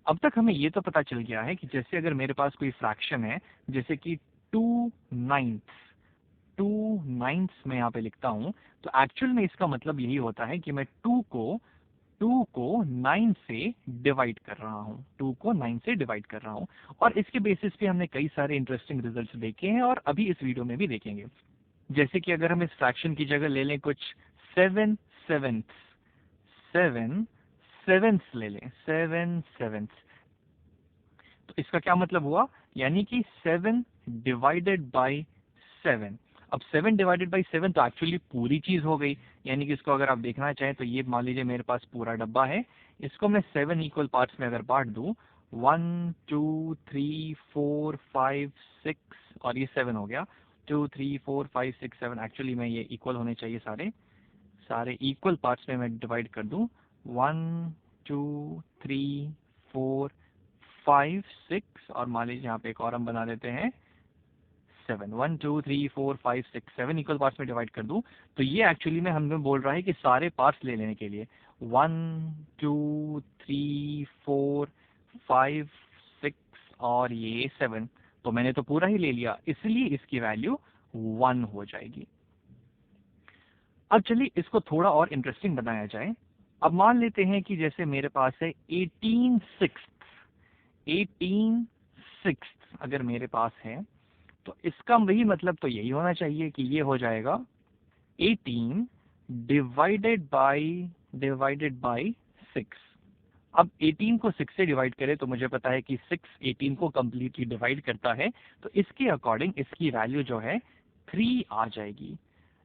अब तक हमें ये तो पता चल गया है कि जैसे अगर मेरे पास कोई फ्रैक्शन है, जैसे कि 2/9 2/9 मैं यहाँ पे लिखता हूँ, तो एक्चुअल में इसका मतलब यही होता है कि मैं 2 को 9 से डिवाइड कर रहा हूँ, 2 को 9 से डिवाइड कर रहा हूँ। और इसके बेसिस पे हमने कई सारे इंटरेस्टिंग रिजल्ट्स देखे हैं और अभी इस वीडियो में भी देखेंगे। जैसे कि अगर हम इस फ्रैक्शन की जगह ले लें कुछ 7/7 ले लें, 7/7, तो इसका क्या मतलब हुआ, यानी कि 7 डिवाइडेड बाई 7। अब 7 डिवाइडेड बाई 7 तो एक्चुअली पूरी चीज हो गई, यानी कि इसको अगर आप देखना चाहें तो ये मान लीजिए मेरे पास पूरा डब्बा है, इसको मैं 7 इक्वल पार्ट्स में अगर बांट दूं, 1 2 3 4 5 6 और ये 7 हो गया, 2 3 4 5 6 7, एक्चुअली में ये इक्वल होने चाहिए, सारे सारे इक्वल पार्ट्स में मैं डिवाइड कर दूं, 1 2 3 4 5 6 और मान लीजिए यहाँ पे एक और हम बना देते हैं 7, 1 2 3 4 5 6 7 इक्वल पार्ट्स में डिवाइड कर दूं, तो ये एक्चुअली में हमें बोल रहा है कि सारे पार्ट्स ले लेने के लिए 1 2 3 4 5 6 और ये 7, तो मैंने तो पूरा ही ले लिया, इसलिए इसकी वैल्यू 1 हो जाएगी। अब चलिए इसको थोड़ा और इंटरेस्टिंग बनाया जाए। अब मान लेते हैं कि जैसे मेरे पास है 18/6 अगर मेरे पास है, तो इसका वही मतलब तो यही होना चाहिए कि ये हो जाएगा 18 डिवाइडेड बाई 6। अब 18 को 6 से डिवाइड करें तो मुझे पता है कि 6 18 को कंप्लीटली डिवाइड करता है, तो इसके अकॉर्डिंग इसकी वैल्यू जो है 3 आ जाएगी।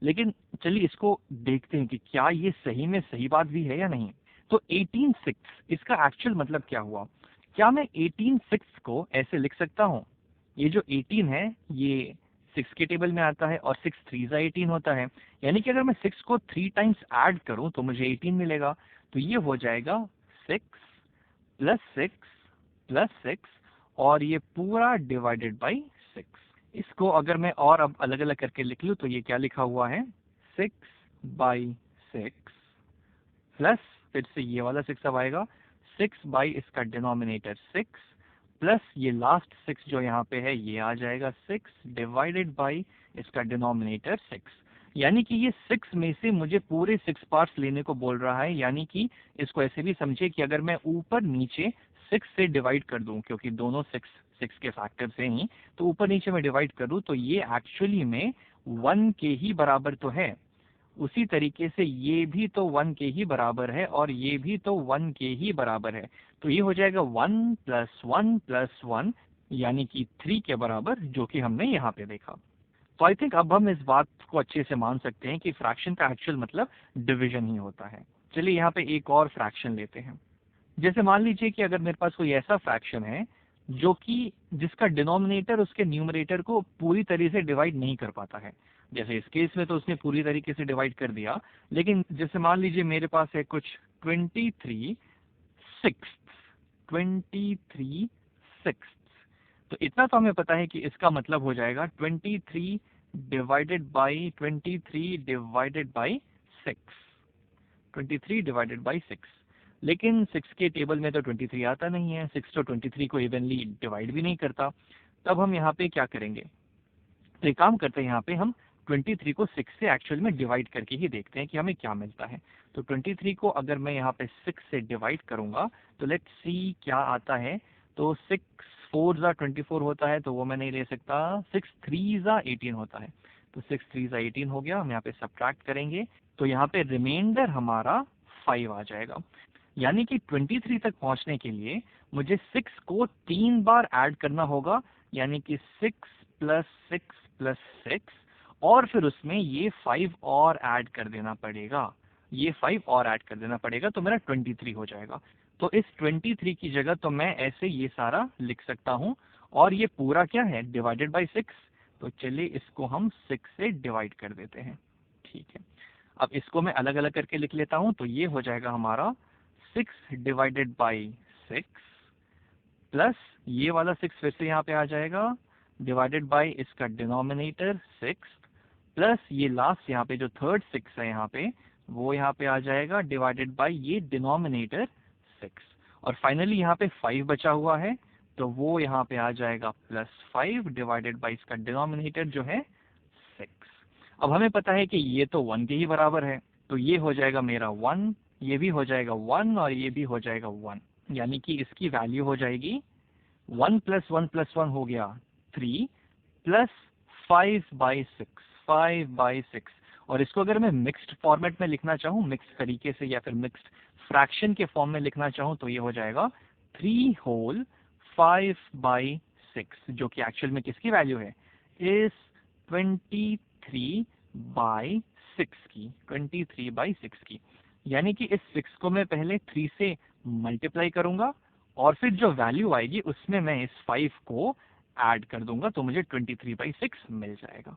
लेकिन चलिए इसको देखते हैं कि क्या ये सही में सही बात भी है या नहीं। तो 18/6 इसका एक्चुअल मतलब क्या हुआ, क्या मैं 18/6 को ऐसे लिख सकता हूँ, ये जो 18 है ये 6 के टेबल में आता है और 6 3 18 होता है, यानी कि अगर मैं 6 को 3 टाइम्स ऐड करूं तो मुझे 18 मिलेगा, तो ये हो जाएगा 6 प्लस 6 प्लस 6 और ये पूरा डिवाइडेड बाई 6। इसको अगर मैं और अब अलग अलग करके लिख लूं तो ये क्या लिखा हुआ है, 6/6 प्लस फिर से ये वाला 6 अब आएगा, 6 बाई इसका डिनोमिनेटर 6 प्लस ये लास्ट 6 जो यहाँ पे है ये आ जाएगा 6 डिवाइडेड बाई इसका डिनोमिनेटर 6। यानी कि ये 6 में से मुझे पूरे 6 पार्ट्स लेने को बोल रहा है, यानी कि इसको ऐसे भी समझे कि अगर मैं ऊपर नीचे 6 से डिवाइड कर दूं, क्योंकि दोनों 6 के फैक्टर से ही, तो ऊपर नीचे में डिवाइड कर दूं तो ये एक्चुअली में 1 के ही बराबर तो है। उसी तरीके से ये भी तो 1 के ही बराबर है और ये भी तो 1 के ही बराबर है, तो ये हो जाएगा 1 + 1 + 1 यानी कि 3 के बराबर, जो कि हमने यहाँ पे देखा। तो आई थिंक अब हम इस बात को अच्छे से मान सकते हैं कि फ्रैक्शन का एक्चुअल मतलब डिवीजन ही होता है। चलिए यहाँ पे एक और फ्रैक्शन लेते हैं। जैसे मान लीजिए कि अगर मेरे पास कोई ऐसा फ्रैक्शन है जो कि जिसका डिनोमिनेटर उसके न्यूमरेटर को पूरी तरह से डिवाइड नहीं कर पाता है, जैसे इस केस में तो उसने पूरी तरीके से डिवाइड कर दिया, लेकिन जैसे मान लीजिए मेरे पास है कुछ 23/6 तो इतना तो हमें पता है कि इसका मतलब हो जाएगा 23/6 लेकिन 6 के टेबल में तो 23 आता नहीं है, 6 तो 23 को इवनली डिवाइड भी नहीं करता। तब हम यहाँ पे क्या करेंगे, तो एक काम करते हैं, यहाँ पे हम 23 को 6 से एक्चुअल में डिवाइड करके ही देखते हैं कि हमें क्या मिलता है। तो 23 को अगर मैं यहाँ पे 6 से डिवाइड करूंगा तो लेट्स सी क्या आता है। तो 6 4 24 होता है, तो वो मैं नहीं ले सकता। 6 3 18 होता है, तो 6 3 18 हो गया। हम यहाँ पे सब्ट्रैक्ट करेंगे तो यहाँ पे रिमाइंडर हमारा 5 आ जाएगा। यानी कि 23 तक पहुंचने के लिए मुझे 6 को 3 बार ऐड करना होगा, यानी कि 6 + 6 + 6 और फिर उसमें ये 5 और ऐड कर देना पड़ेगा, ये 5 और ऐड कर देना पड़ेगा, तो मेरा 23 हो जाएगा। तो इस 23 की जगह तो मैं ऐसे ये सारा लिख सकता हूँ, और ये पूरा क्या है, डिवाइडेड बाई 6। तो चलिए इसको हम 6 से डिवाइड कर देते हैं, ठीक है। अब इसको मैं अलग अलग करके लिख लेता हूँ, तो ये हो जाएगा हमारा 6 डिवाइडेड बाई 6 प्लस ये वाला 6 फिर से यहाँ पे आ जाएगा डिवाइडेड बाई इसका डिनोमिनेटर 6 प्लस ये लास्ट यहाँ पे जो थर्ड 6 है यहाँ पे, वो यहाँ पे आ जाएगा डिवाइडेड बाई ये डिनोमिनेटर 6। और फाइनली यहाँ पे 5 बचा हुआ है, तो वो यहाँ पे आ जाएगा +5 डिवाइडेड बाई इसका डिनोमिनेटर जो है 6। अब हमें पता है कि ये तो 1 के ही बराबर है, तो ये हो जाएगा मेरा 1, ये भी हो जाएगा 1 और ये भी हो जाएगा 1, यानी कि इसकी वैल्यू हो जाएगी 1 + 1 + 1 हो गया 3 प्लस 5/6, 5/6। और इसको अगर मैं मिक्स्ड फॉर्मेट में लिखना चाहूँ, मिक्स तरीके से या फिर मिक्स्ड फ्रैक्शन के फॉर्म में लिखना चाहूँ, तो ये हो जाएगा 3 होल 5/6, जो कि एक्चुअल में किसकी वैल्यू है, इस 23/6 की, 23/6 की। यानी कि इस 6 को मैं पहले 3 से मल्टीप्लाई करूंगा और फिर जो वैल्यू आएगी उसमें मैं इस 5 को ऐड कर दूंगा, तो मुझे 23/6 मिल जाएगा।